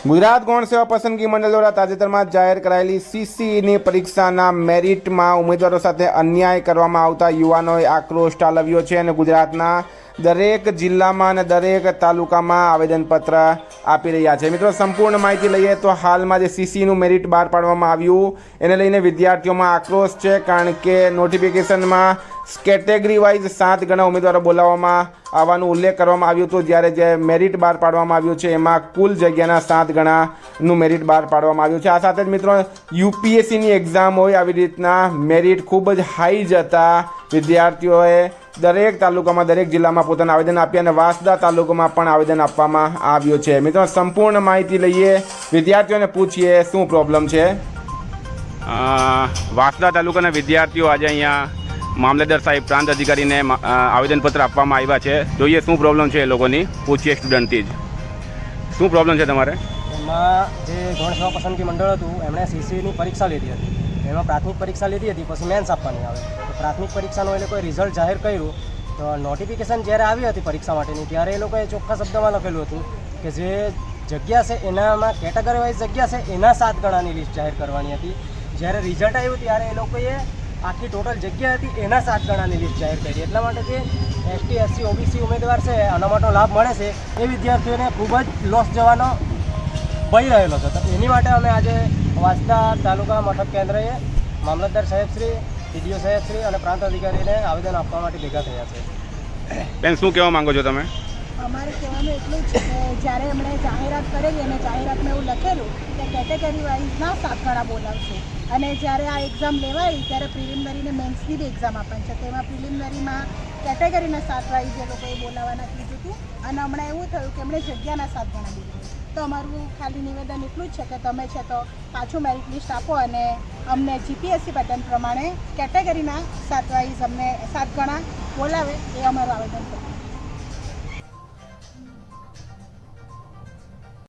ગુજરાત ગૌણ સેવા પસંદગી મંડળ દ્વારા તાજેતરમાં જાહેર કરાયેલી સીસીઈની પરીક્ષાના મેરિટમાં ઉમેદવારો સાથે અન્યાય કરવામાં આવતા યુવાનોએ આક્રોશ ઠાલવ્યો છે અને ગુજરાતના દરેક જિલ્લામાં અને દરેક તાલુકામાં આવેદનપત્ર આપી રહ્યા છે। મિત્રો, સંપૂર્ણ માહિતી લઈએ તો હાલમાં જે સીસીઈનું મેરિટ બહાર પાડવામાં આવ્યું એને લઈને વિદ્યાર્થીઓમાં આક્રોશ છે, કારણ કે નોટિફિકેશનમાં કેટેગરી વાઇઝ 7 ગણા ઉમેદવારો બોલાવવામાં આવવાનો ઉલ્લેખ કરવામાં આવ્યો હતો, જ્યારે જે મેરિટ બહાર પાડવામાં આવ્યું છે એમાં કુલ જગ્યાના 7 ગણાનું મેરિટ બહાર પાડવામાં આવ્યું છે। આ સાથે જ મિત્રો, યુપીએસસીની એક્ઝામ હોય આવી રીતના મેરિટ ખૂબ જ હાઈ જતા વિદ્યાર્થીઓએ દરેક તાલુકામાં દરેક જિલ્લામાં પોતાના આવેદન આપ્યા અને વાંસદા તાલુકામાં પણ આવેદન આપવામાં આવ્યું છે। મિત્રો, સંપૂર્ણ માહિતી લઈએ, વિદ્યાર્થીઓને પૂછીએ શું પ્રોબ્લેમ છે। વાંસદા તાલુકાના વિદ્યાર્થીઓ આજે અહીંયા મામલતદાર સાહેબ પ્રાંત અધિકારીને આવેદનપત્ર આપવામાં આવ્યા છે। જોઈએ શું પ્રોબ્લેમ છે એ લોકોની, પૂછીએ સ્ટુડન્ટથી જ શું પ્રોબ્લેમ છે તમારે। એમાં જે ગૌણ સેવા પસંદગી મંડળ હતું એમણે સીસીની પરીક્ષા લીધી હતી, એમાં પ્રાથમિક પરીક્ષા લીધી હતી, પછી મેન્સ આપવાની આવે તો પ્રાથમિક પરીક્ષાનું એ લોકોએ રિઝલ્ટ જાહેર કર્યું તો નોટિફિકેશન જ્યારે આવી હતી પરીક્ષા માટેની ત્યારે એ લોકોએ ચોખ્ખા શબ્દમાં લખેલું હતું કે જે જગ્યા છે એનામાં કેટેગરી વાઇઝ જગ્યા છે એના 7 ગણાની લિસ્ટ જાહેર કરવાની હતી। જ્યારે રિઝલ્ટ આવ્યું ત્યારે એ લોકોએ આખી ટોટલ જગ્યા હતી એના 7 ગણાની લિસ્ટ જાહેર કરી। એટલા માટે જે એસટી એસસી ઓબીસી ઉમેદવાર છે આના માટે લાભ મળે છે એ વિદ્યાર્થીઓને ખૂબ જ લોસ જવાનો ભય રહેલો છે। તો એની માટે અમે આજે વાંસદા તાલુકા મથક કેન્દ્રએ મામલતદાર સાહેબશ્રી, ટીડીઓ સાહેબશ્રી અને પ્રાંત અધિકારીને આવેદન આપવા માટે ભેગા થયા છે। બેન, શું કહેવા માંગો છો તમે। અમારે કહેવાનું એટલું જ કે જ્યારે એમણે જાહેરાત કરેલી અને જાહેરાતમાં એવું લખેલું કે કેટેગરી વાઇઝના 7 ગણા બોલાવશે અને જ્યારે આ એક્ઝામ લેવાઈ ત્યારે પ્રિલિમિનરી ને મેન્સની બી એક્ઝામ આપવાની છે, તેમાં પ્રિલિમિનરીમાં કેટેગરીના 7 વાઇઝ એ લોકોએ બોલાવવાના કીધું હતું અને હમણાં એવું થયું કે એમણે જગ્યાના 7 ગણા બોલાવ્યું। તો અમારું ખાલી નિવેદન એટલું જ છે કે તમે છે તો પાછું મેરિટ લિસ્ટ આપો અને અમને જીપીએસસી પેટર્ન પ્રમાણે કેટેગરીના 7 વાઇઝ અમને 7 ગણા બોલાવે એ અમારું આવેદન છે।